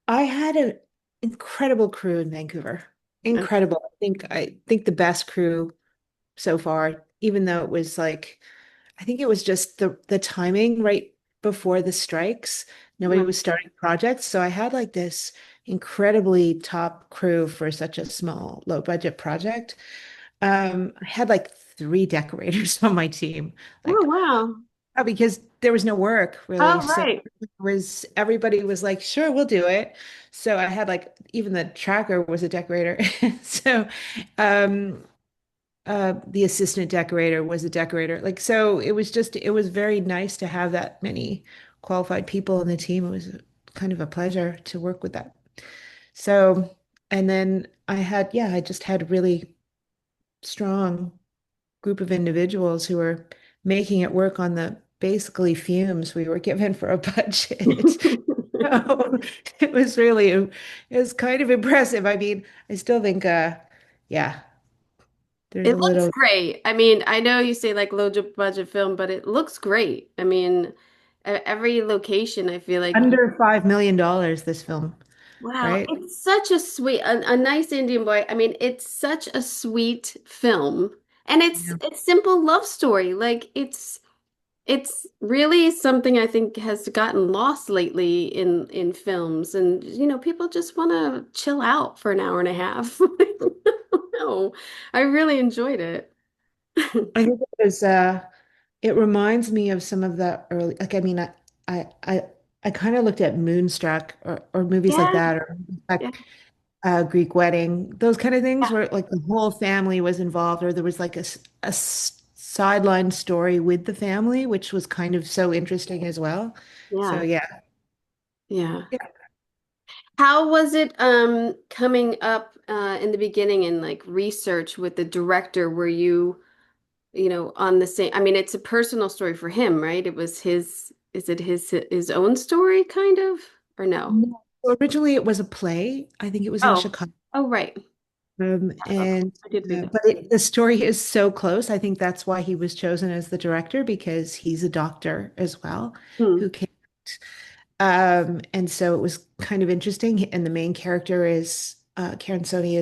I had an incredible crew in Vancouver. And Incredible. I think the best crew so far, even though it was like I think it was just the timing right before the strikes. Nobody right. was starting projects. So I had like this incredibly top crew for such a small, low budget project. I had like three decorators on my team. Oh, Like wow. because there was no work really. Oh, So right. it was everybody was like, sure, we'll do it. So I had like even the tracker was a decorator. So um the assistant decorator was a decorator. Like, so it was very nice to have that many qualified people in the team. It was kind of a pleasure to work with that. So, and then I just had a really strong group of individuals who were making it work on the basically fumes we were given for a budget. So it was kind of impressive. I mean, I still think, yeah, there's It a looks little great. I mean, I know you say like budget film, but it looks great. I mean, every location, I feel like under $5 million, this film, wow, right? it's such a sweet, a nice Indian boy. I mean, it's such a sweet film, and Yeah. it's simple love story. Like it's really something I think has gotten lost lately in films, and people just want to chill out for an hour and a half. No, I really enjoyed it. I think it reminds me of some of the early, like, I mean, I, I, I kind of looked at Moonstruck or movies like Yeah, that, or yeah, like Greek Wedding, those kind of things yeah, where like the whole family was involved, or there was like sideline story with the family, which was kind of so interesting as well. So yeah, yeah. yeah. Yeah. How was it coming up in the beginning and like research with the director? Were you on the same? I mean, it's a personal story for him, right? It was is it his own story kind of or no? No. So originally it was a play. I think it was in Oh, Chicago. oh, right. Oh, And I did read it. but the story is so close. I think that's why he was chosen as the director because he's a doctor as well Hmm. who can. And so it was kind of interesting. And the main character is Karen Sony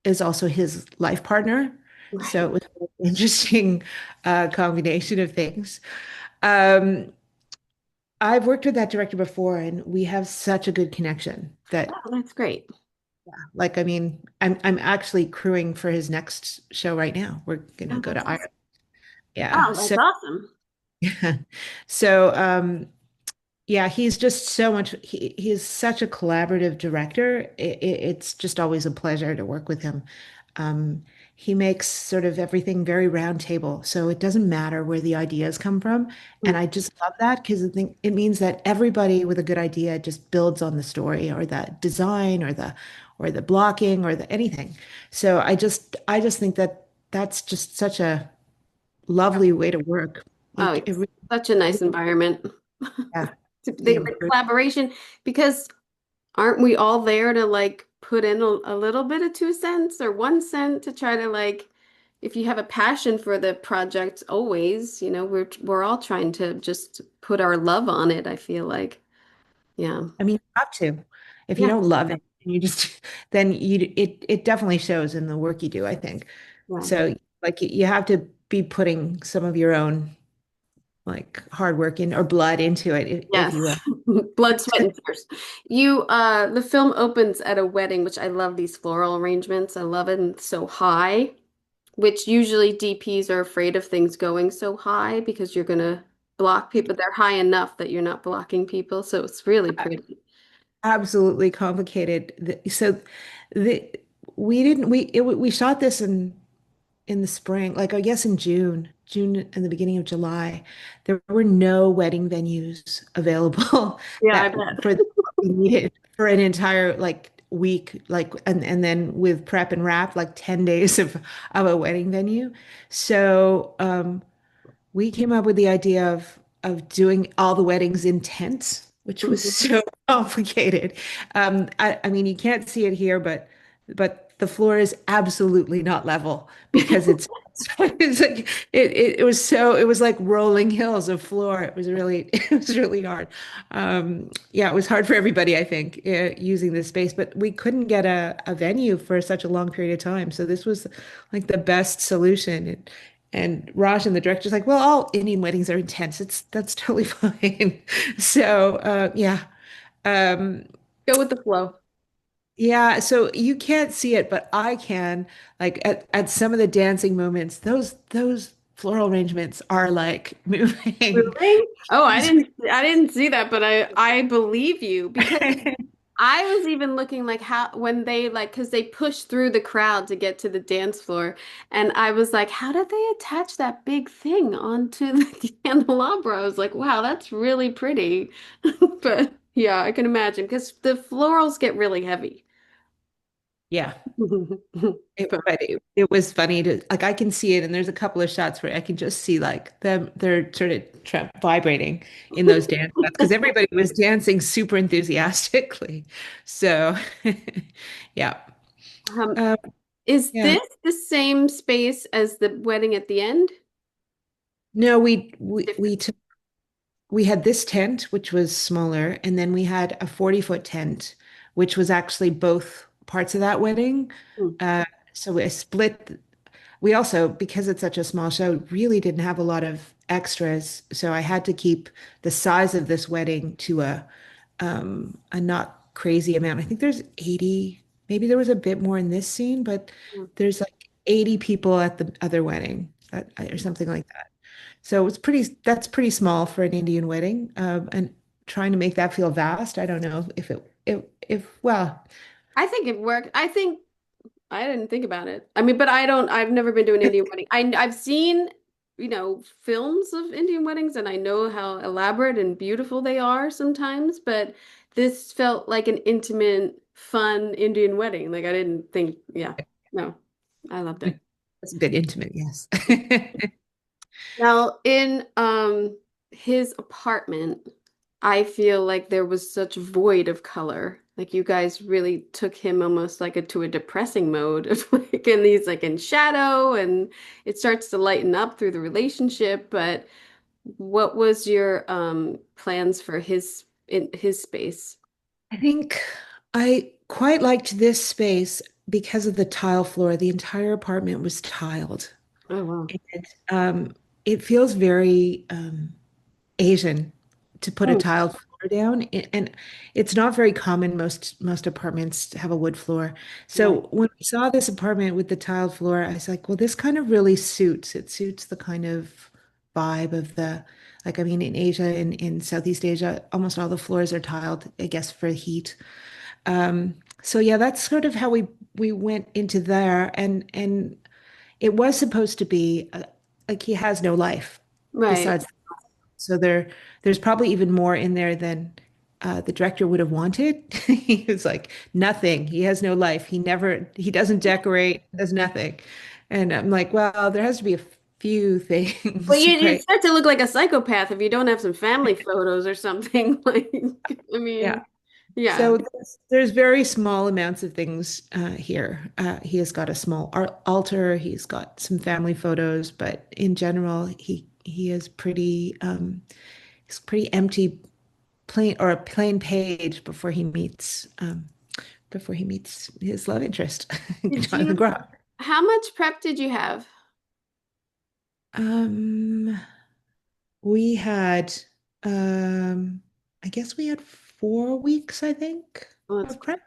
is also his life partner. So Right. it was an interesting combination of things. Um, I've worked with that director before, and we have such a good connection that Oh, that's great. like, I mean, I'm actually crewing for his next show right now. We're gonna Oh, go that's to Ireland. awesome. Yeah. Oh, that's So awesome. so yeah, he's just so much he's such a collaborative director. It's just always a pleasure to work with him. Um, he makes sort of everything very round table, so it doesn't matter where the ideas come from. And Hmm. I just love that because I think it means that everybody with a good idea just builds on the story or the design or the blocking or the anything. So I just think that that's just such a lovely way to work. Oh, Like it it's such a nice environment. yeah, The, really the improves. collaboration, because aren't we all there to like put in a little bit of 2 cents or 1 cent to try to like, if you have a passion for the project, always, we're all trying to just put our love on it, I feel like. Yeah. I mean, you have to. If you Yeah. don't love it, you just then it definitely shows in the work you do, I think. Yeah. So like you have to be putting some of your own like hard work in or blood into it, if Yes. you will. Blood, sweat, and tears. The film opens at a wedding, which I love these floral arrangements. I love it. And it's so high, which usually DPs are afraid of things going so high because you're gonna block people. They're high enough that you're not blocking people. So it's really pretty. Absolutely complicated. So the we didn't we shot this in the spring, like I guess in June and the beginning of July, there were no wedding venues available Yeah, I that bet. for what we needed for an entire like week, like and then with prep and wrap, like 10 days of a wedding venue. So we came up with the idea of doing all the weddings in tents, which was so complicated. I mean, you can't see it here, but the floor is absolutely not level because it's So it was like it was so it was like rolling hills of floor. It was really it was really hard. Yeah, it was hard for everybody, I think, using this space. But we couldn't get a venue for such a long period of time. So this was like the best solution. And Raj and the director's like, well, all Indian weddings are intense. That's totally fine. So yeah. Um, Go with the flow. yeah, so you can't see it, but I can. Like at some of the dancing moments, those floral arrangements are like moving. Really? Oh, I didn't see that, but I believe you because I was even looking like how when they like because they push through the crowd to get to the dance floor, and I was like, how did they attach that big thing onto the candelabra? I was like, wow, that's really pretty. But yeah, I can imagine because the florals get really heavy. Yeah, But it was funny to like I can see it, and there's a couple of shots where I can just see like them they're sort of vibrating in those dance shots because everybody was dancing super enthusiastically. So yeah, um, um, is yeah. this the same space as the wedding at the end? No, Different. we had this tent, which was smaller, and then we had a 40-foot tent, which was actually both parts of that wedding. Hmm. Uh, so we split. We also, because it's such a small show, really didn't have a lot of extras. So I had to keep the size of this wedding to a not crazy amount. I think there's 80, maybe there was a bit more in this scene, but there's like 80 people at the other wedding or something like that. So it's that's pretty small for an Indian wedding. And trying to make that feel vast, I don't know well, I think it worked. I think I didn't think about it. I mean, but I've never been to an Indian wedding. I've seen, films of Indian weddings and I know how elaborate and beautiful they are sometimes, but this felt like an intimate, fun Indian wedding. Like I didn't think, yeah, no, I loved it. it's a bit intimate, yes. Now, in his apartment, I feel like there was such void of color. Like you guys really took him almost like to a depressing mode of like, and he's like in shadow, and it starts to lighten up through the relationship. But what was your plans for his space? I think I quite liked this space because of the tile floor. The entire apartment was tiled. Oh wow. And it feels very Asian to put a Mm, tiled floor down. And it's not very common. Most apartments to have a wood floor. right. So when we saw this apartment with the tiled floor, I was like, well, this kind of really suits. It suits the kind of vibe of the, like, I mean, in Asia, in Southeast Asia, almost all the floors are tiled, I guess, for heat. So yeah, that's sort of how we went into there, and it was supposed to be like he has no life Right. besides. So there's probably even more in there than the director would have wanted. He was like nothing. He has no life. He doesn't decorate, does nothing. And I'm like, well, there has to be a few Well, things, you right? start to look like a psychopath if you don't have some family photos or something. Like, I Yeah. mean, yeah. So there's very small amounts of things here. He has got a small altar. He's got some family photos, but in general, he is pretty he's pretty empty, plain or a plain page before he meets his love interest, Did Jonathan you, Groff. how much prep did you have? Um, we had I guess we had 4 weeks, I think, Well, of prep.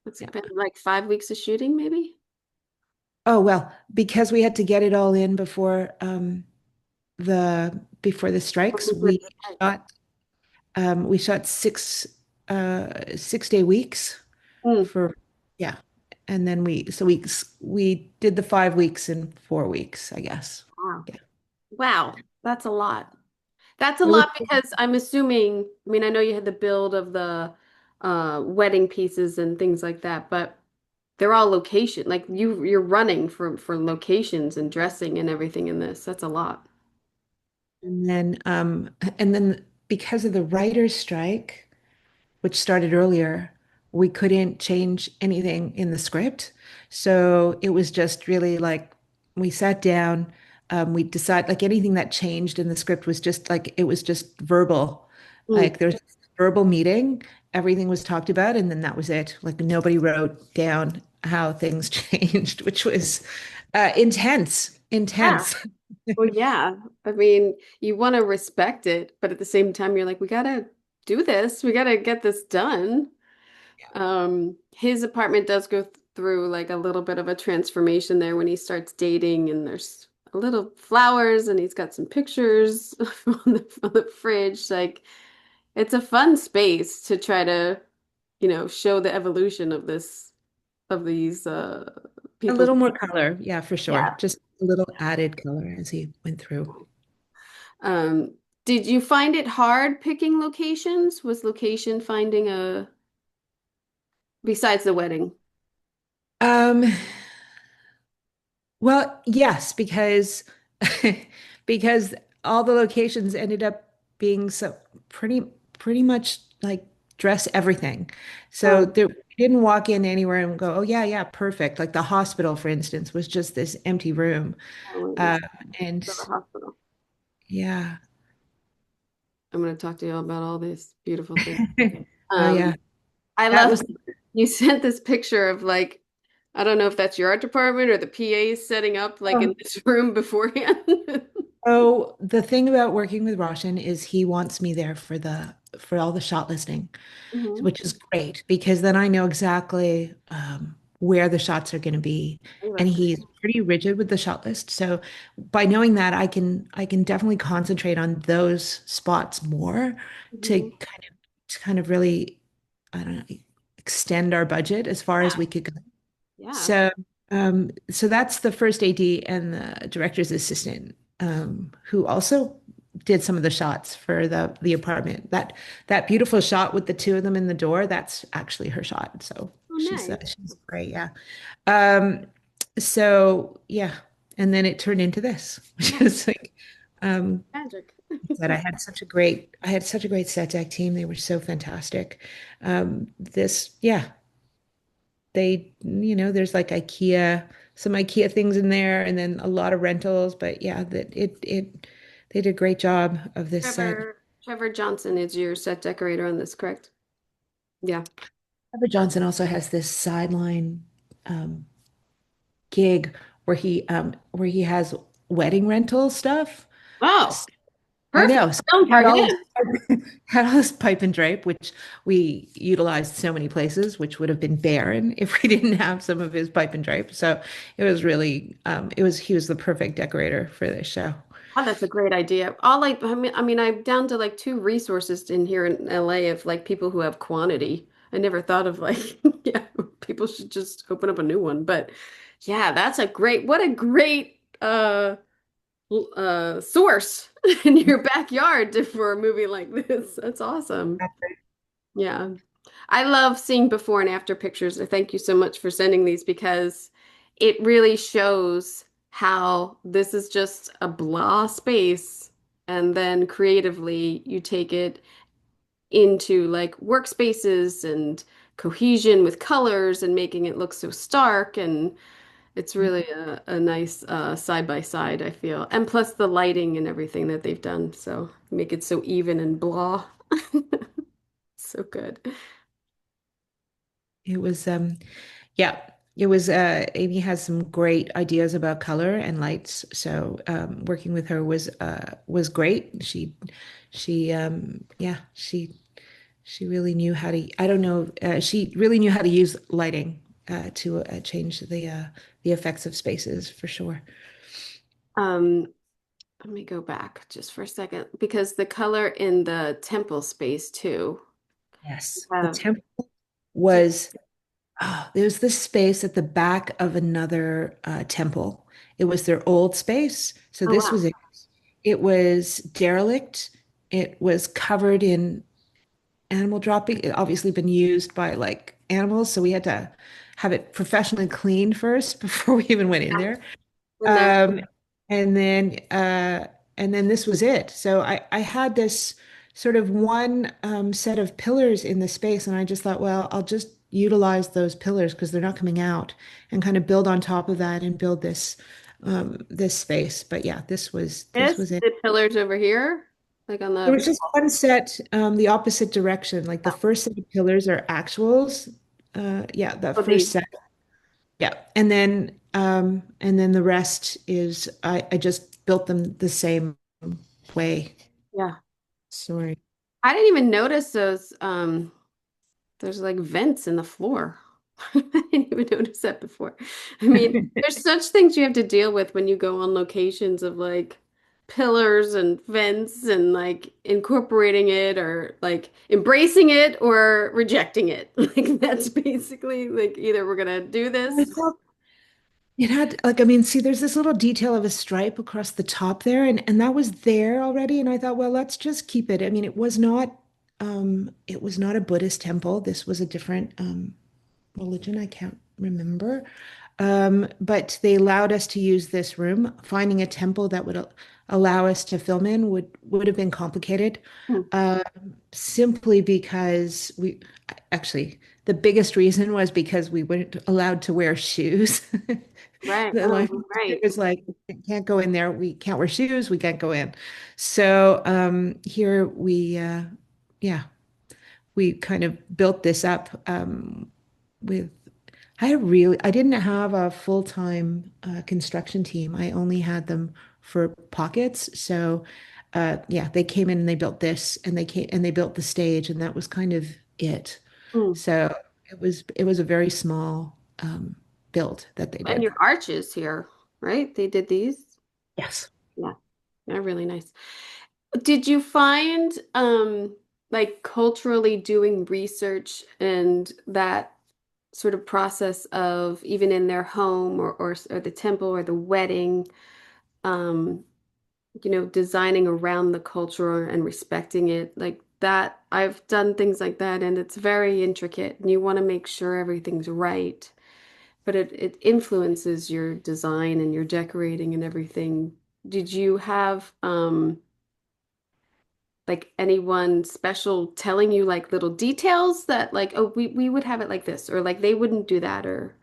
it's Yeah. been like 5 weeks of shooting, maybe? Oh, well, because we had to get it all in before the strikes, shot we shot 6 day weeks Mm, for yeah. And then we did the 5 weeks in 4 weeks, I guess. wow. Yeah. Wow. That's a lot. That's a It was lot because I'm assuming, I mean, I know you had the build of the wedding pieces and things like that, but they're all location. Like you're running for locations and dressing and everything in this. That's a lot. and then because of the writer's strike, which started earlier, we couldn't change anything in the script. So it was just really like we sat down. We decided like anything that changed in the script was just like it was just verbal. Mm. Like there's verbal meeting, everything was talked about, and then that was it. Like nobody wrote down how things changed, which was intense, Yeah. intense. Well, yeah. I mean, you want to respect it, but at the same time, you're like, we gotta do this. We gotta get this done. His apartment does go through like a little bit of a transformation there when he starts dating, and there's a little flowers, and he's got some pictures on the fridge. Like, it's a fun space to try to, show the evolution of these A people's. little more color, yeah, for sure. Yeah. Just a little added color as he went through. Um, did you find it hard picking locations? Was location finding a besides the wedding? Um, well, yes, because because all the locations ended up being so pretty pretty much like dress everything. So Um, there we didn't walk in anywhere and go, oh yeah, yeah, perfect. Like the hospital, for instance, was just this empty room. I want to Uh, go and to the hospital. yeah. I'm going to talk to you all about all these beautiful things. Oh Um, yeah. I That love was you sent this picture of like, I don't know if that's your art department or the PAs setting up like in oh, this room beforehand. so the thing about working with Roshan is he wants me there for all the shot listing, Hmm. which is great because then I know exactly where the shots are going to be. Oh, And that's great. he's pretty rigid with the shot list. So by knowing that, I can definitely concentrate on those spots more to Hmm. kind of really, I don't know, extend our budget as far as Yeah, we could go. yeah. So that's the first AD and the director's assistant, who also did some of the shots for the apartment. That beautiful shot with the two of them in the door, that's actually her shot. So Oh, she's nice. great, yeah. Um, so yeah, and then it turned into this, which Yeah, is like um magic. that I had such a great set deck team. They were so fantastic. Yeah, there's like some IKEA things in there, and then a lot of rentals. But yeah, they did a great job of this set. Trevor Johnson is your set decorator on this, correct? Yeah. Robert Johnson also has this sideline um, gig where he has wedding rental stuff. Oh, I perfect. know. So Film he for had him. all had all this pipe and drape, which we utilized so many places, which would have been barren if we didn't have some of his pipe and drape. So it was really, he was the perfect decorator for this show. Oh, that's a great idea. I mean, I'm down to like two resources in here in LA of like people who have quantity. I never thought of like, yeah, people should just open up a new one. But yeah, what a great source in your backyard for a movie like this. That's awesome. Yeah. I love seeing before and after pictures. Thank you so much for sending these because it really shows how this is just a blah space. And then creatively, you take it into like workspaces and cohesion with colors and making it look so stark. And it's really a nice side by side, I feel. And plus the lighting and everything that they've done. So make it so even and blah. So good. It was, yeah, it was, Amy has some great ideas about color and lights. So, working with her was great. Yeah, she really knew how to, I don't know, she really knew how to use lighting, to change the effects of spaces for sure. Um, Let me go back just for a second because the color in the temple space too. Yes. The Have temple do you, was, oh, there was this space at the back of another temple. It was their old space. So oh this was wow. it. It was derelict. It was covered in animal dropping. It obviously been used by like animals, so we had to have it professionally cleaned first before we even went in there. In there. Um, and then this was it. So I had this sort of one set of pillars in the space, and I just thought, well, I'll just utilize those pillars because they're not coming out, and kind of build on top of that and build this. this space. But yeah, this Yes, was it. the pillars over here, like on There the was just one set, the opposite direction. Like the first set of pillars are actuals. Yeah, that oh, first these. set. Yeah. And then the rest is I just built them the same way. Yeah. Sorry. I didn't even notice those. There's like vents in the floor. I didn't even notice that before. I mean, there's such things you have to deal with when you go on locations of like pillars and vents and like incorporating it or like embracing it or rejecting it. Like that's basically like either we're gonna do I this. thought it had like I mean, see, there's this little detail of a stripe across the top there, and that was there already. And I thought, well, let's just keep it. I mean, it was not a Buddhist temple. This was a different religion. I can't remember. But they allowed us to use this room. Finding a temple that would allow us to film in would have been complicated, Hmm. uh, simply because we actually the biggest reason was because we weren't allowed to wear shoes. Right. My Oh, right. it was like, can't go in there. We can't wear shoes. We can't go in. So here yeah, we kind of built this up with I didn't have a full-time construction team. I only had them for pockets. So yeah, they came in and they built this and they built the stage and that was kind of it. Hmm. So it was a very small build that they And did. your arches here, right? They did these. Yes. Yeah, they're really nice. Did you find like culturally doing research and that sort of process of even in their home or the temple or the wedding, um, designing around the culture and respecting it like that? I've done things like that and it's very intricate and you want to make sure everything's right, but it influences your design and your decorating and everything. Did you have like anyone special telling you like little details that like, oh, we would have it like this, or like they wouldn't do that, or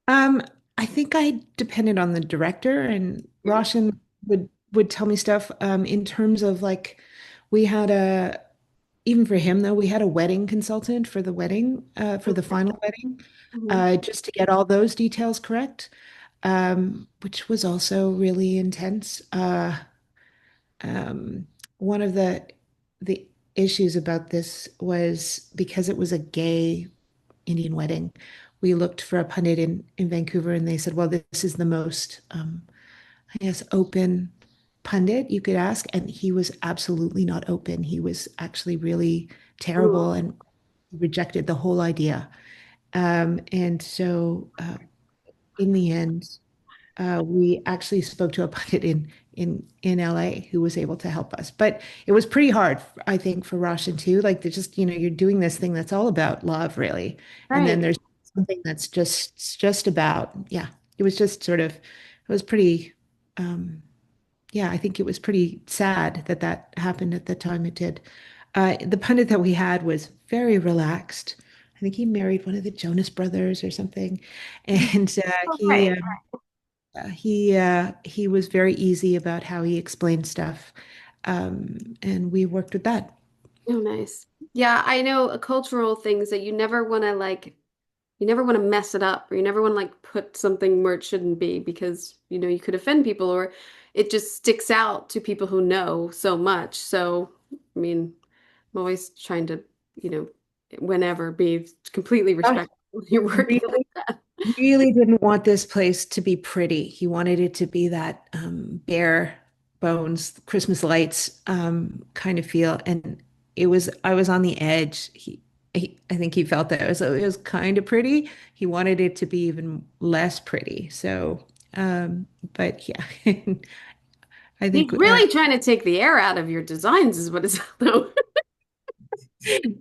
Um, I think I depended on the director and yeah. Roshan would tell me stuff in terms of like we had a even for him though, we had a wedding consultant for the wedding, for the final wedding, Mhm. just to get all those details correct, which was also really intense. Um, one of the issues about this was because it was a gay Indian wedding, we looked for a pundit in Vancouver, and they said, "Well, this is the most, I guess, open pundit you could ask," and he was absolutely not open. He was actually really terrible Ooh, and rejected the whole idea. And so, in the end, we actually spoke to a pundit in LA who was able to help us. But it was pretty hard, I think, for Roshan too. Like they're just, you're doing this thing that's all about love, really. And then right. there's something that's just about, yeah, it was just sort of, it was pretty, yeah, I think it was pretty sad that that happened at the time it did. The pundit that we had was very relaxed. I think he married one of the Jonas brothers or something. And Oh, right. he was very easy about how he explained stuff, and we worked with that. Oh, nice. Yeah, I know cultural things that you never want to like, you never want to mess it up, or you never want to like put something where it shouldn't be because, you could offend people, or it just sticks out to people who know so much. So, I mean, I'm always trying to, you know, whenever be completely Josh respectful when you're working like really, that. really didn't want this place to be pretty. He wanted it to be that bare bones, Christmas lights kind of feel. And I was on the edge. I think he felt that it was kind of pretty. He wanted it to be even less pretty. So, um, but yeah, I He's think really trying to take the air out of your designs, is what it's though.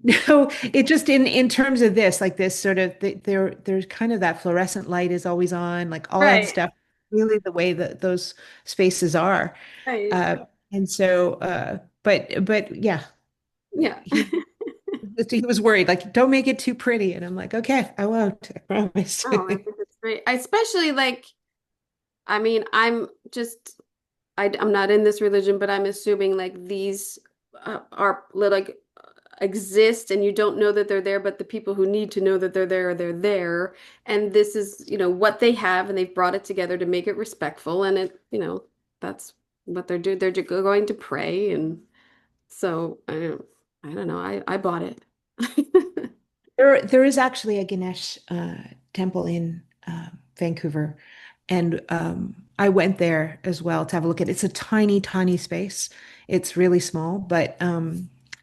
no, it just in terms of this, like this sort of there's kind of that fluorescent light is always on, like all that Right, stuff, really the way that those spaces are. right. Uh, and so but yeah, Yeah. he was worried, like, don't make it too pretty. And I'm like, okay, I won't, I promise. Oh, I think that's great. I especially like I mean, I'm not in this religion, but I'm assuming like these are like exist and you don't know that they're there, but the people who need to know that they're there. And this is, what they have and they've brought it together to make it respectful. And that's what they're doing. They're going to pray. And so I don't know. I bought it. There is actually a Ganesh temple in Vancouver, and I went there as well to have a look at it. It's a tiny, tiny space. It's really small, but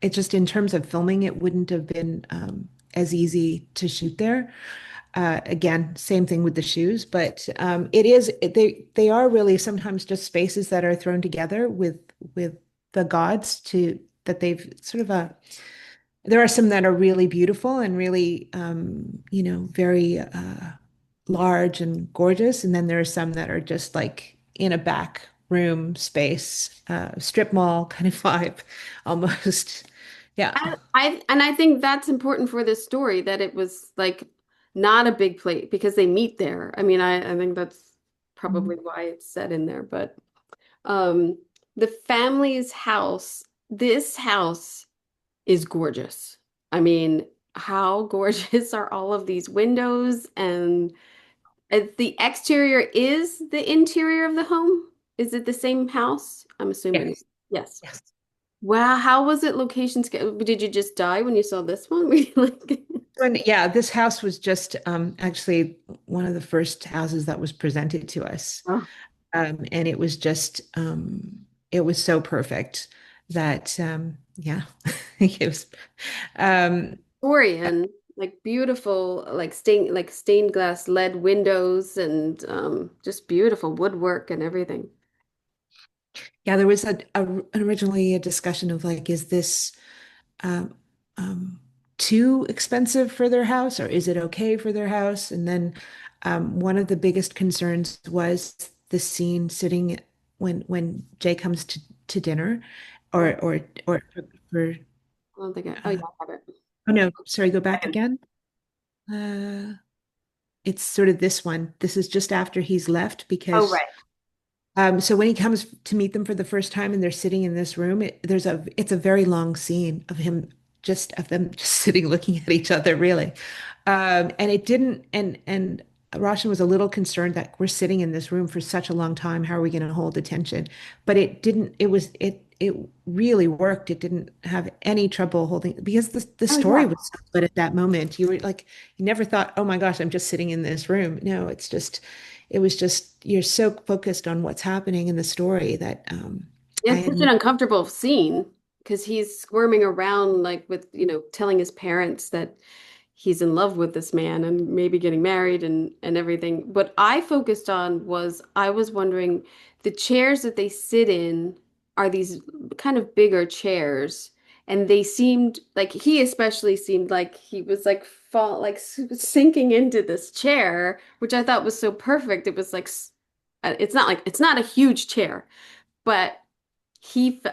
it just in terms of filming, it wouldn't have been as easy to shoot there. Again, same thing with the shoes, but they are really sometimes just spaces that are thrown together with the gods to that they've sort of there are some that are really beautiful and really, very large and gorgeous. And then there are some that are just like in a back room space, strip mall kind of vibe almost. Yeah. I think that's important for this story that it was like not a big plate because they meet there. I mean, I think that's Mhm. probably why it's set in there, but um the family's house, this house is gorgeous. I mean, how gorgeous are all of these windows and the exterior is the interior of the home? Is it the same house? I'm assuming. Yes. Yes. Yes. Wow, how was it location scale? Did you just die when you saw this one? Were you like, And yeah, this house was just actually one of the first houses that was presented to us. oh, And it was just, it was so perfect that, yeah, it was, um, Victorian, like beautiful, like stained glass lead windows and just beautiful woodwork and everything. yeah, there was originally a discussion of like, is this um, um, too expensive for their house, or is it okay for their house? And then one of the biggest concerns was the scene sitting when Jay comes to dinner, Oh, or for I don't think oh yeah, uh, I have it. oh no, sorry, go back Second. again. Uh, it's sort of this one. This is just after he's left Oh, because right. so when he comes to meet them for the first time and they're sitting in this room, it's a very long scene of them just sitting looking at each other, really. And it didn't, and Roshan was a little concerned that we're sitting in this room for such a long time. How are we going to hold attention? But it didn't, it really worked. It didn't have any trouble holding because the Oh, story yeah. was so good at that moment. You were like, you never thought, oh my gosh, I'm just sitting in this room. No, it was just you're so focused on what's happening in the story that Yeah, I it's had such an uncomfortable scene because he's squirming around like with, telling his parents that he's in love with this man and maybe getting married and everything. What I focused on was I was wondering the chairs that they sit in are these kind of bigger chairs and they seemed like he especially seemed like he was like sinking into this chair, which I thought was so perfect. It was like it's not a huge chair, but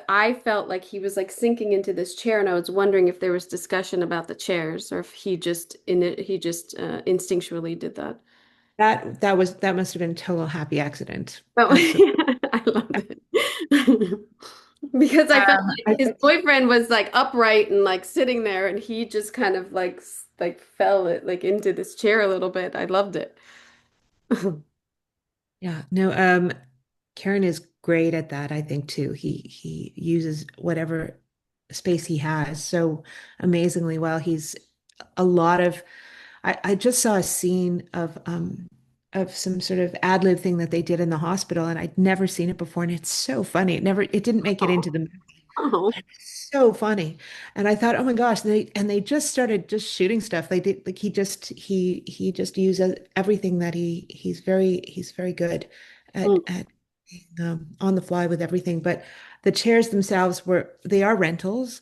I felt like he was like sinking into this chair, and I was wondering if there was discussion about the chairs, or if he just instinctually did that. that must have been a total happy accident. Oh, Absolutely. I loved it because I felt like I his think boyfriend was like upright and like sitting there, and he just kind of like fell it like into this chair a little bit. I loved it. yeah, no, Karen is great at that, I think too. He uses whatever space he has so amazingly well. He's a lot of I just saw a scene of some sort of ad lib thing that they did in the hospital, and I'd never seen it before, and it's so funny. It didn't make it into Oh, the oh, so funny. And I thought, oh my gosh, they just started just shooting stuff. They did like he just uses everything that he's very good mm, at on the fly with everything. But the chairs themselves they are rentals.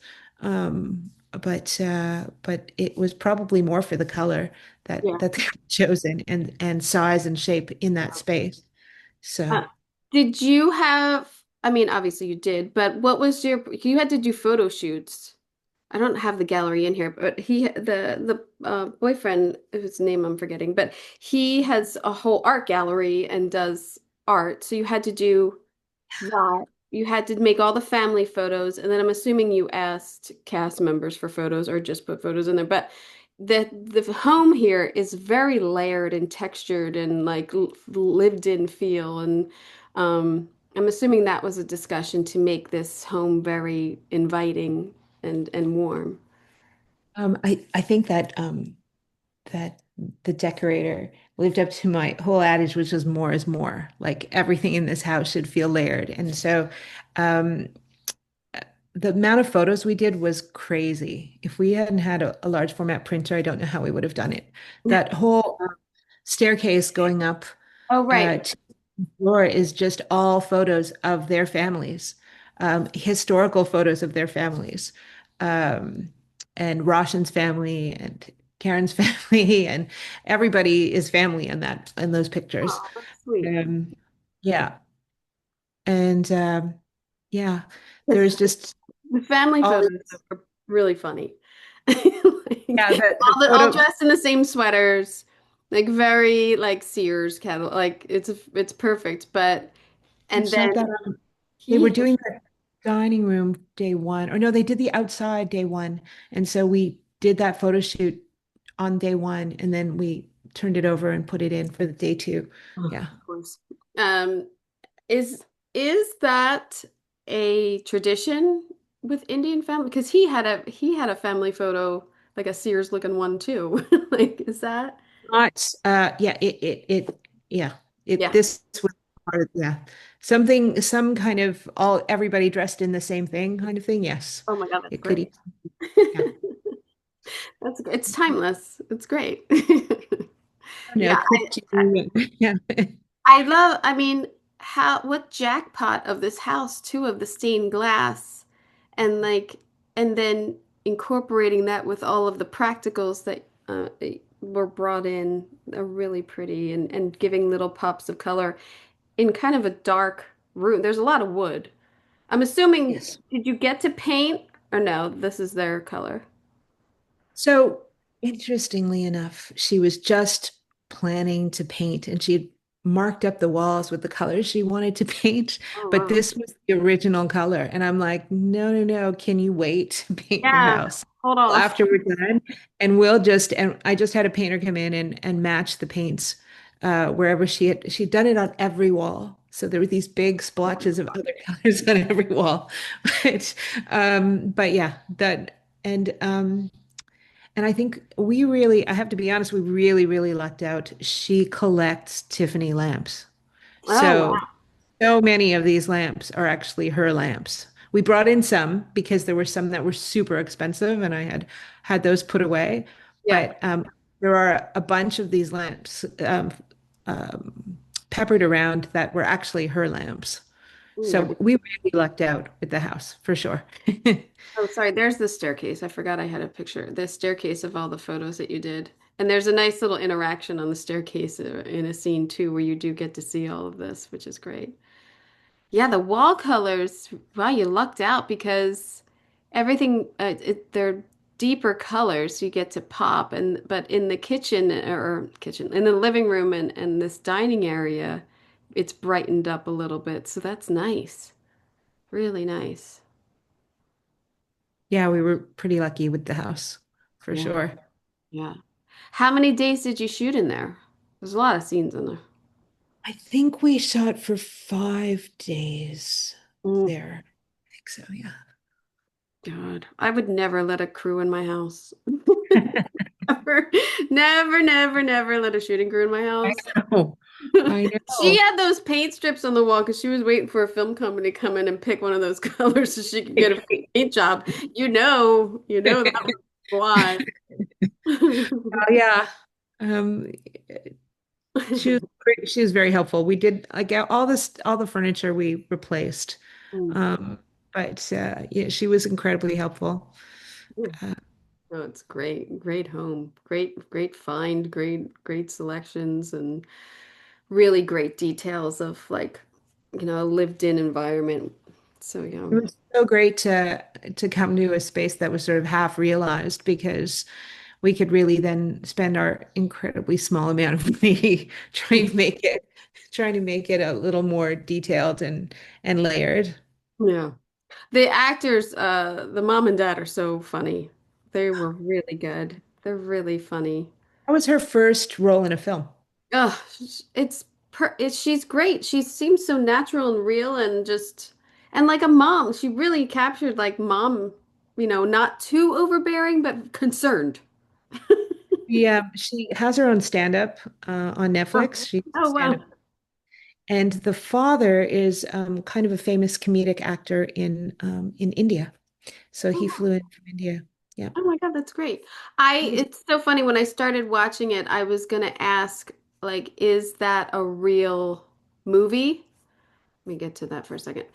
But it was probably more for the color yeah. that they chosen and size and shape in that space. Uh, So did you have, I mean, obviously you did, but what was you had to do photo shoots. I don't have the gallery in here, but the boyfriend, whose name I'm forgetting, but he has a whole art gallery and does. art, so you had to do that. You had to make all the family photos, and then I'm assuming you asked cast members for photos or just put photos in there. But the home here is very layered and textured and like lived in feel. And I'm assuming that was a discussion to make this home very inviting and warm. I think that the decorator lived up to my whole adage, which was more is more. Like everything in this house should feel layered. And so um, the amount of photos we did was crazy. If we hadn't had a large format printer, I don't know how we would have done it. That whole staircase going up Oh, right. to the floor is just all photos of their families, historical photos of their families, um, and Roshan's family and Karen's family, and everybody is family in that in those pictures. Oh, that's sweet. Um, yeah, and yeah, Yes. there's just The family all photos this. are really funny. Yeah, Like, the all photo. dressed in the same sweaters, like very like Sears catalog. Like it's perfect. But We and shot then that. They he were doing the dining room day one, or no, they did the outside day one. And so we did that photo shoot on day one, and then we turned it over and put it in for the day two. oh, Yeah. of course. Um, is is that a tradition with Indian family? Because he had a family photo, like a Sears looking one too. Like, is that? Not, yeah, yeah, Yeah. this was part of, yeah, something, some kind of everybody dressed in the same thing kind of thing. Yes, Oh my God, that's it could, great. yeah. It's timeless. It's great. No, Yeah, quick to do, yeah. I mean, what jackpot of this house, too, of the stained glass, and like, and then incorporating that with all of the practicals that were brought in are really pretty and giving little pops of color in kind of a dark room. There's a lot of wood. I'm assuming, Yes. did you get to paint or no? This is their color. So, interestingly enough, she was just planning to paint and she had marked up the walls with the colors she wanted to paint, Oh, but wow. this was the original color. And I'm like, no, no, no, can you wait to paint your Yeah, house hold off. after we're done? And I just had a painter come in and match the paints wherever she'd done it on every wall. So there were these big splotches of other colors on every wall. But yeah, and I think I have to be honest, we really, really lucked out. She collects Tiffany lamps. Oh, So, wow. so many of these lamps are actually her lamps. We brought in some because there were some that were super expensive and I had those put away. Yeah. But there are a bunch of these lamps peppered around that were actually her lamps. Ooh, So we really lucked out with the house for sure. oh, sorry. There's the staircase. I forgot I had a picture. The staircase of all the photos that you did. And there's a nice little interaction on the staircase in a scene too, where you do get to see all of this, which is great. Yeah, the wall colors. Wow, you lucked out because everything they're deeper colors, so you get to pop. And but in the kitchen or kitchen in the living room and this dining area, it's brightened up a little bit. So that's nice. Really nice. Yeah, we were pretty lucky with the house for Yeah. sure. Yeah. How many days did you shoot in there? There's a lot of scenes in there. I think we shot for 5 days Mm, there. I think so, yeah. God, I would never let a crew in my house. Never, never, never, never let a shooting crew in my I house. know. I She know. had those paint strips on the wall because she was waiting for a film company to come in and pick one of those colors so she could get a free paint job. That was why. Oh, yeah. Um, she was very helpful. We did like all the furniture we replaced. Mm. Um, but yeah, she was incredibly helpful. Uh, Oh, it's great. Great home. Great, great find, great selections and really great details of like, a lived in environment. So yeah. it was so great to come to a space that was sort of half realized because we could really then spend our incredibly small amount of money trying to make it a little more detailed and layered. Yeah. The actors, the mom and dad are so funny. They were really good. They're really funny. That was her first role in a film. Ugh, she's great. She seems so natural and real and just and like a mom. She really captured like mom, not too overbearing but concerned. Yeah, she has her own stand-up on Netflix. Oh, She's a oh stand-up, wow. and the father is kind of a famous comedic actor in India. So he Oh, flew in from India. Yeah. oh my God, that's great. It was, It's so funny when I started watching it, I was gonna ask, like, is that a real movie? Let me get to that for a second.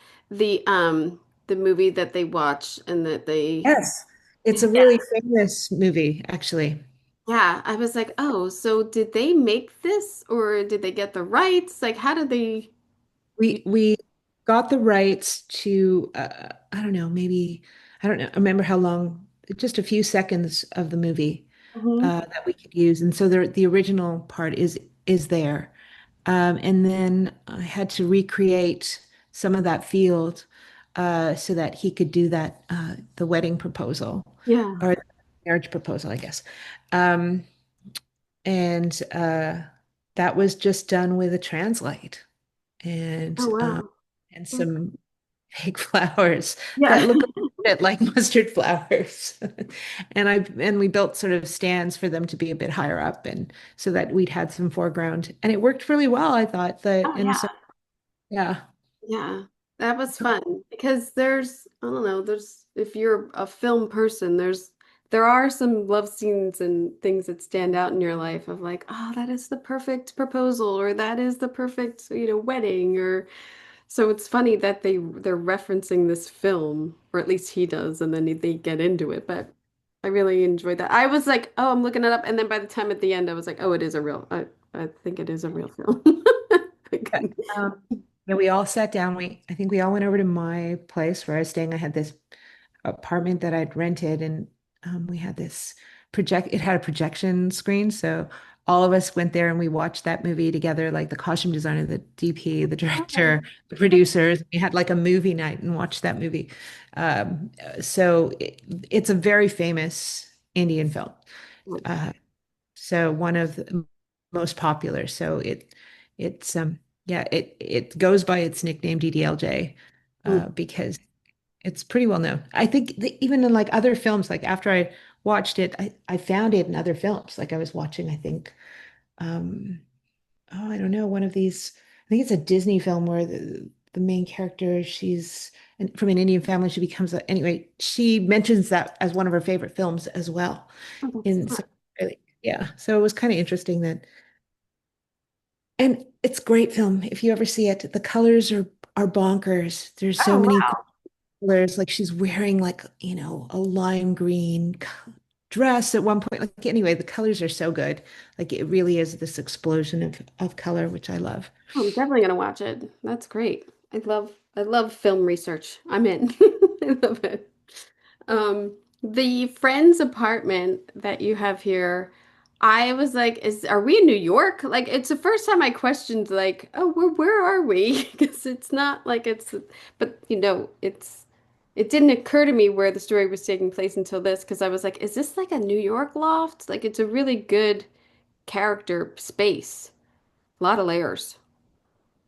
The movie that they watch and that they yes, it's a yeah. really famous movie, actually. Yeah, I was like, oh, so did they make this or did they get the rights? Like, how did they? We got the rights to I don't know, maybe I don't know, I remember how long, just a few seconds of the movie Mhm. that we could use. And so the original part is there. And then I had to recreate some of that field so that he could do that the wedding proposal Yeah. or marriage proposal, I guess. Um, and that was just done with a translate Oh wow. and some fake flowers that Yeah. look a bit like mustard flowers. And we built sort of stands for them to be a bit higher up and so that we'd had some foreground. And it worked really well, I thought. Oh And yeah. so yeah. Yeah. That was fun because I don't know, if you're a film person, there are some love scenes and things that stand out in your life of like, oh, that is the perfect proposal or that is the perfect, wedding or so it's funny that they're referencing this film, or at least he does, and then they get into it. But I really enjoyed that. I was like, oh, I'm looking it up, and then by the time at the end, I was like, oh, it is a real. I think it is a real film. Um, yeah, we all sat down. I think we all went over to my place where I was staying. I had this apartment that I'd rented, and we had this it had a projection screen. So all of us went there and we watched that movie together, like the costume designer, the DP, the Oh, director, the producers. We had like a movie night and watched that movie. So it's a very famous Indian film. Uh, so one of the most popular. So it's yeah, it goes by its nickname DDLJ mm, because it's pretty well known. I think even in like other films, like after I watched it, I found it in other films. Like I was watching, I think, um, oh, I don't know, one of these, I think it's a Disney film where the main character, from an Indian family, she becomes anyway, she mentions that as one of her favorite films as well. oh, that's In fun. so, really, yeah, so it was kind of interesting that, and it's a great film. If you ever see it, the colors are bonkers. There's so Oh many wow. colors. Like she's wearing like, a lime green dress at one point. Like anyway, the colors are so good. Like it really is this explosion of color, which I love. I'm definitely gonna watch it. That's great. I love film research. I'm in. I love it. The friend's apartment that you have here, I was like, are we in New York? Like, it's the first time I questioned, like, oh, where are we? Because it's not like but it didn't occur to me where the story was taking place until this, because I was like, is this like a New York loft? Like, it's a really good character space, a lot of layers.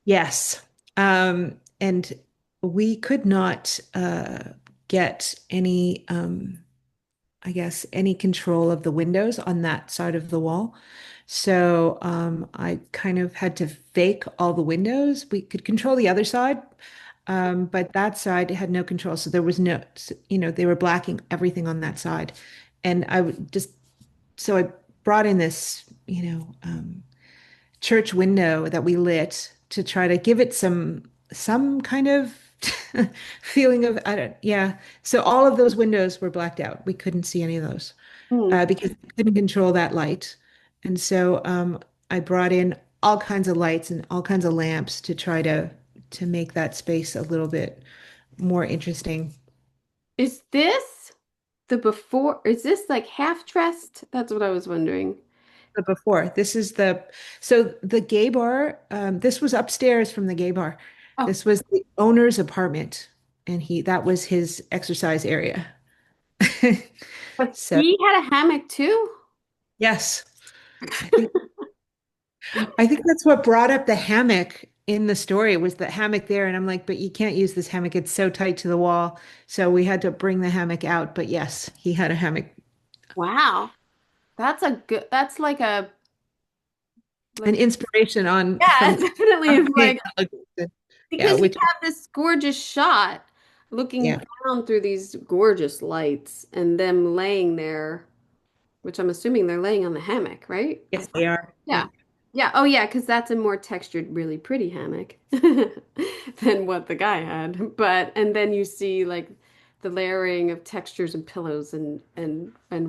Yes. And we could not get any I guess, any control of the windows on that side of the wall. So I kind of had to fake all the windows. We could control the other side, but that side had no control. So there was they were blacking everything on that side. And so I brought in this, church window that we lit to try to give it some kind of feeling of I don't yeah. So all of those windows were blacked out. We couldn't see any of those Hmm. because we couldn't control that light. And so I brought in all kinds of lights and all kinds of lamps to try to make that space a little bit more interesting. Is this the before? Is this like half dressed? That's what I was wondering. The before. This is the so the gay bar. This was upstairs from the gay bar. Oh, This was the owner's apartment, and he that was his exercise area. but So he had a hammock too? yes, I think I think that's what brought up the hammock in the story was the hammock there, and I'm like, but you can't use this hammock. It's so tight to the wall. So we had to bring the hammock out. But yes, he had a hammock. Wow. That's a good, that's An like, inspiration on yeah, it from definitely is being like, elegant. Yeah, because you which have this gorgeous shot looking yeah, down through these gorgeous lights and them laying there, which I'm assuming they're laying on the hammock, right? yes, they are. Yeah. Yeah. Yeah. Oh, yeah, because that's a more textured, really pretty hammock than what the guy had. But and then you see like the layering of textures and pillows and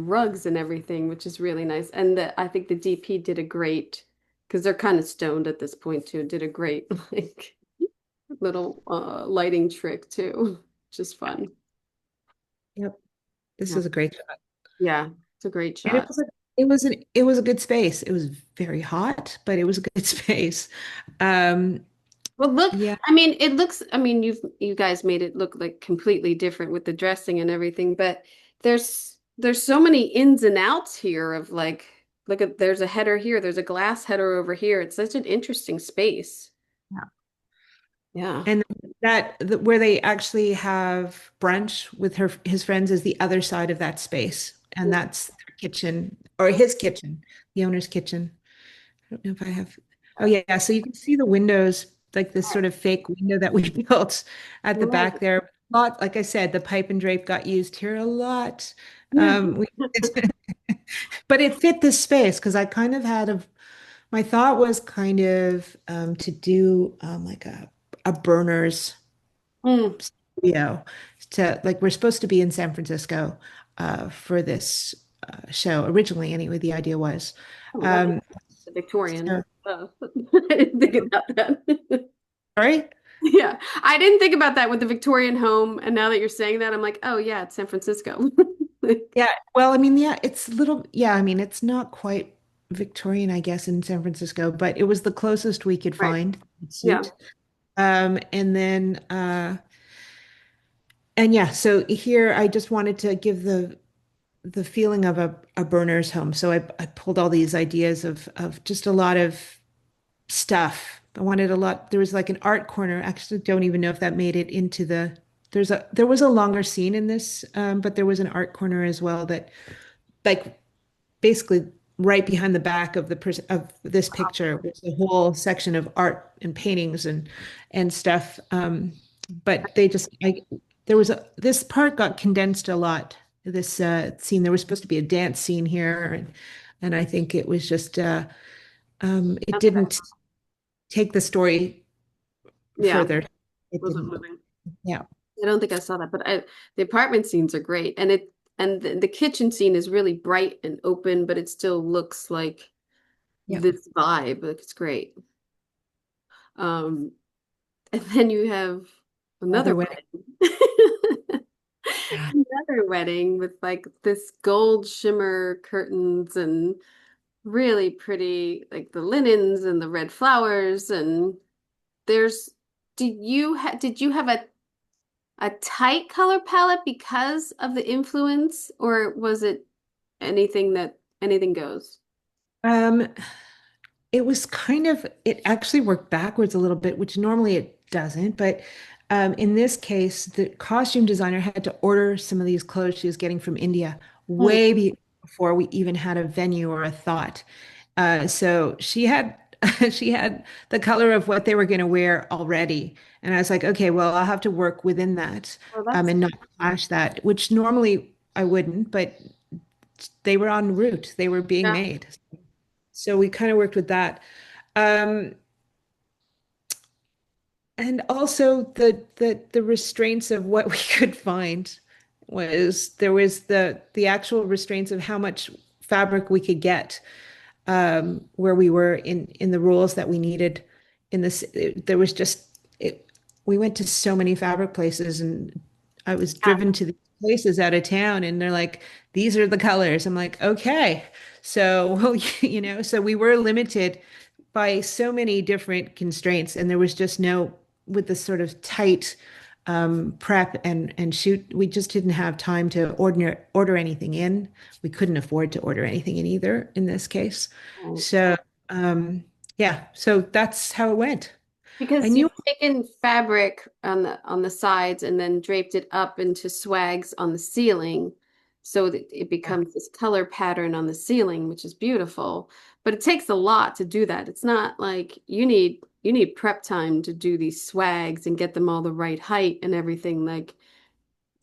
rugs and everything, which is really nice. And I think the DP did a great because they're kind of stoned at this point too. Did a great like little lighting trick too, which is fun. Yep. This Yeah. is a great shot. Yeah. It's a great And shot. it was a good space. It was very hot, but it was a good space. Um, Well, look, yeah, I mean, it looks, I mean, you guys made it look like completely different with the dressing and everything, but there's so many ins and outs here of like, look at there's a header here, there's a glass header over here. It's such an interesting space. yeah. Yeah. And where they actually have brunch with his friends is the other side of that space, and that's their kitchen or his kitchen, the owner's kitchen. I don't know if I have. Oh yeah, so you can see the windows, like this sort of fake window that we built at the Right. back there. A lot, like I said, the pipe and drape got used here a lot. Yeah. We, but it fit this space because I kind of my thought was kind of to do like a burners Mm. studio to like we're supposed to be in San Francisco for this show originally anyway the idea was Oh my God. um The Victorian. so Oh. I didn't think about that. sorry. Yeah. I didn't think about that with the Victorian home. And now that you're saying that, I'm like, oh yeah, it's San Francisco. Like, Yeah, well, I mean, yeah, it's little, yeah, I mean, it's not quite Victorian, I guess, in San Francisco, but it was the closest we could right. find Yeah. suit. And then, and yeah, so here I just wanted to give the feeling of a burner's home. So I pulled all these ideas of just a lot of stuff. I wanted a lot. There was like an art corner. Actually, don't even know if that made it into there was a longer scene in this, but there was an art corner as well that like basically right behind the back of of this picture was a whole section of art and paintings and stuff. But they just there was this part got condensed a lot. This scene there was supposed to be a dance scene here, and I think it was just it Okay. didn't take the story Yeah. further. It Wasn't didn't. moving. Yeah. I don't think I saw that, but the apartment scenes are great. And the kitchen scene is really bright and open, but it still looks like Yeah. this vibe. Like, it's great. Um, and then you have another Another wedding. wedding. Yeah. Another wedding with like this gold shimmer curtains and really pretty, like the linens and the red flowers. And there's, did you have a tight color palette because of the influence, or was it anything goes? Um, it was kind of, it actually worked backwards a little bit, which normally it doesn't. But in this case, the costume designer had to order some of these clothes she was getting from India Hmm. before we even had a venue or a thought. So she had she had the color of what they were going to wear already. And I was like, okay, well, I'll have to work within that Oh, that's and not clash that, which normally I wouldn't, but they were en route. They were being yeah. made. So we kind of worked with that. Um, and also the restraints of what we could find was there was the actual restraints of how much fabric we could get where we were in the rules that we needed in this there was just we went to so many fabric places and I was driven to the places out of town and they're like, these are the colors. I'm like, okay. So, well, so we were limited by so many different constraints, and there was just no, with the sort of tight prep and shoot, we just didn't have time to order anything in. We couldn't afford to order anything in either in this case. Right. So, yeah, so that's how it went. I Because knew. you've taken fabric on the sides and then draped it up into swags on the ceiling so that it becomes this color pattern on the ceiling, which is beautiful. But it takes a lot to do that. It's not like you need prep time to do these swags and get them all the right height and everything. Like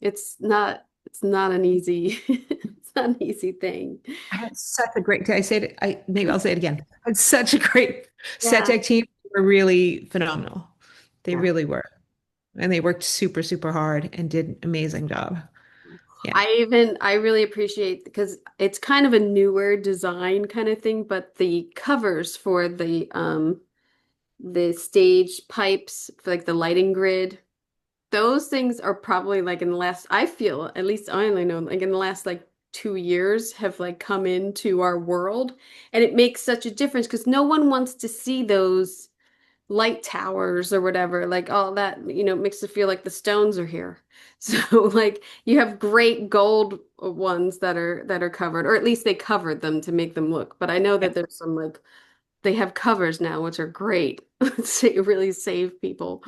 it's not an easy it's not an easy thing. I had such a great day. I said it, maybe I'll say it again. I had such a great set Yeah. tech team. They were really phenomenal. They Yeah. really were. And they worked super, super hard and did an amazing job. Yeah. I really appreciate because it's kind of a newer design kind of thing, but the covers for the stage pipes for like the lighting grid, those things are probably like in the last, I feel, at least I only know, like in the last like 2 years have like come into our world. And it makes such a difference because no one wants to see those light towers or whatever, like all that, makes it feel like the Stones are here. So like you have great gold ones that are covered, or at least they covered them to make them look. But I know that there's some like they have covers now, which are great. Really save people.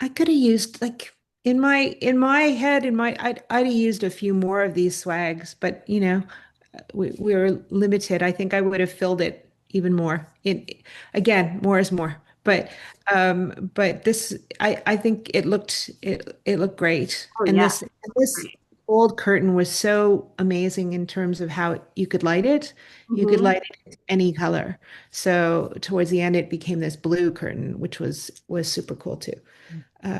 I could have used like in my head, I'd have used a few more of these swags, but we were limited. I think I would have filled it even more. Again, more is more. But this, I think it looked great. Oh And yeah. this Great. old curtain was so amazing in terms of how you could light it. You could Hmm. light it any color. So towards the end, it became this blue curtain, which was super cool too. Uh,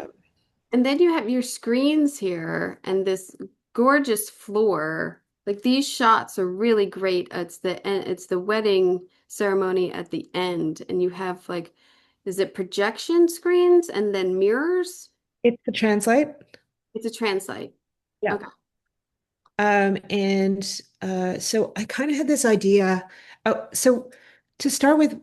And then you have your screens here and this gorgeous floor. Like these shots are really great. It's the wedding ceremony at the end, and you have like, is it projection screens and then mirrors? it's the translate. It's a translate. Yeah. Okay. And so I kind of had this idea. Oh, so to start with,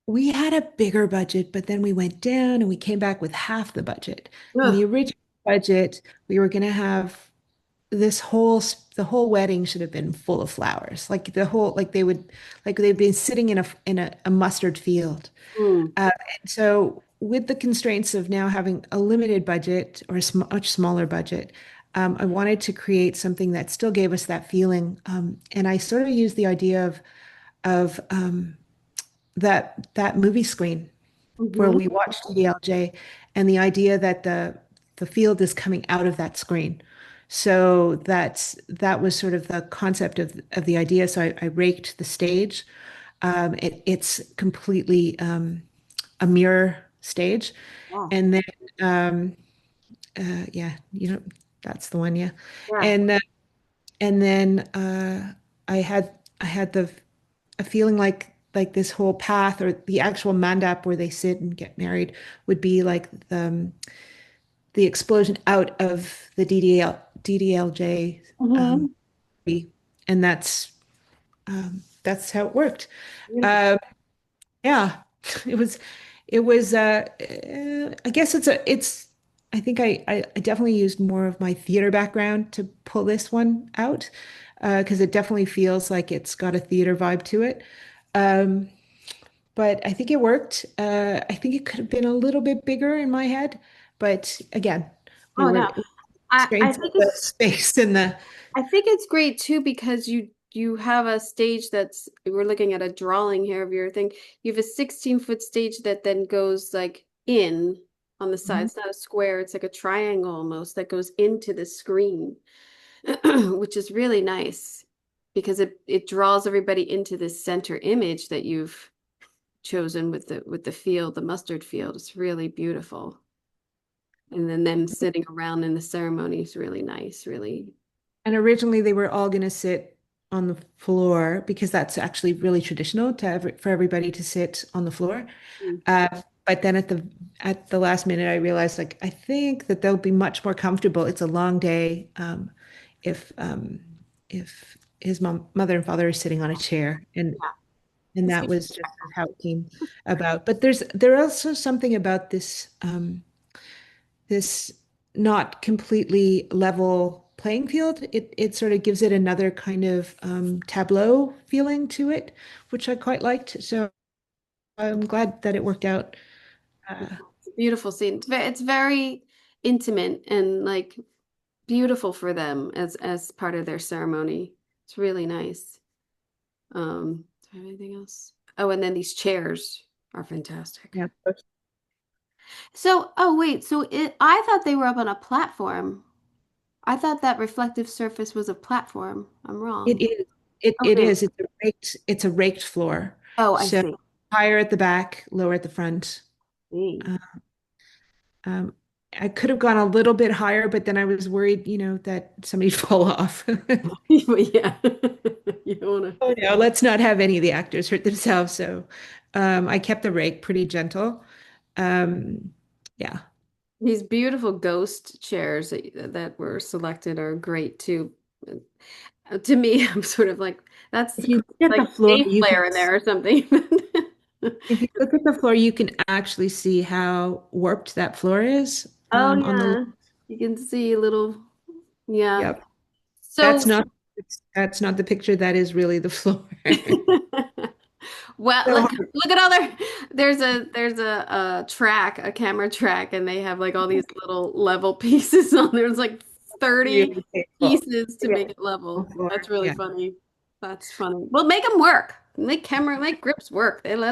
we had a bigger budget, but then we went down and we came back with half the budget. In the Ugh. original budget, we were going to have the whole wedding should have been full of flowers. Like they'd been sitting in a mustard field. Mm. And so with the constraints of now having a limited budget or a much smaller budget, I wanted to create something that still gave us that feeling. And I sort of used the idea of that movie screen where Hmm. we watched DLJ, and the idea that the field is coming out of that screen. So that was sort of the concept of the idea. So I raked the stage. It's completely a mirror stage, Yeah. and then yeah, that's the one, yeah, Yeah. and then I had I had a feeling like this whole path or the actual mandap where they sit and get married would be like the explosion out of the DDLJ, um, Hmm. and that's how it worked. Beautiful. Um, yeah, it was it was I guess it's I think I definitely used more of my theater background to pull this one out because it definitely feels like it's got a theater vibe to it. Um, but I think it worked. I think it could have been a little bit bigger in my head, but again, we Oh were no. I constraints of think the it's space and the I think it's great too because you have a stage that's we're looking at a drawing here of your thing. You have a 16-foot stage that then goes like in on the side. Mhm. It's not a square, it's like a triangle almost that goes into the screen, which is really nice because it draws everybody into this center image that you've chosen with the field, the mustard field. It's really beautiful. And then them sitting around in the ceremony is really nice, really. And originally they were all going to sit on the floor because that's actually really traditional for everybody to sit on the floor. Mm. but then at the last minute, I realized like I think that they'll be much more comfortable. It's a long day. If if his mother and father are sitting on a chair, and that was just how it came about. But there also something about this not completely level playing field. It sort of gives it another kind of tableau feeling to it, which I quite liked. So I'm glad that it worked out. Uh, It's a beautiful scene. It's very intimate and like beautiful for them as part of their ceremony. It's really nice. Do I have anything else? Oh, and then these chairs are fantastic. yeah, So, oh wait, I thought they were up on a platform. I thought that reflective surface was a platform. I'm it wrong. is. It Okay. is. It's a raked floor. Oh, I So see. higher at the back, lower at the front. See. Uh, um, I could have gone a little bit higher, but then I was worried, that somebody'd fall off. But yeah. You don't wanna. Oh no, let's not have any of the actors hurt themselves. So I kept the rake pretty gentle. Um, yeah. These beautiful ghost chairs that were selected are great too. To me, I'm sort of like, that's If you look at like the floor, a flare in there or something. if you look at the floor, you can actually see how warped that floor is Oh on the. yeah. You can see a little, yeah. Yep. So, That's not that's not the picture. That is really the floor. well, So look at all there's a track, a camera track, and they have like all these little level pieces on there. It's like 30 really painful. pieces to Yeah. make it level. Floor. That's really Yeah. funny. That's funny. Well, make them work. Make grips work. They let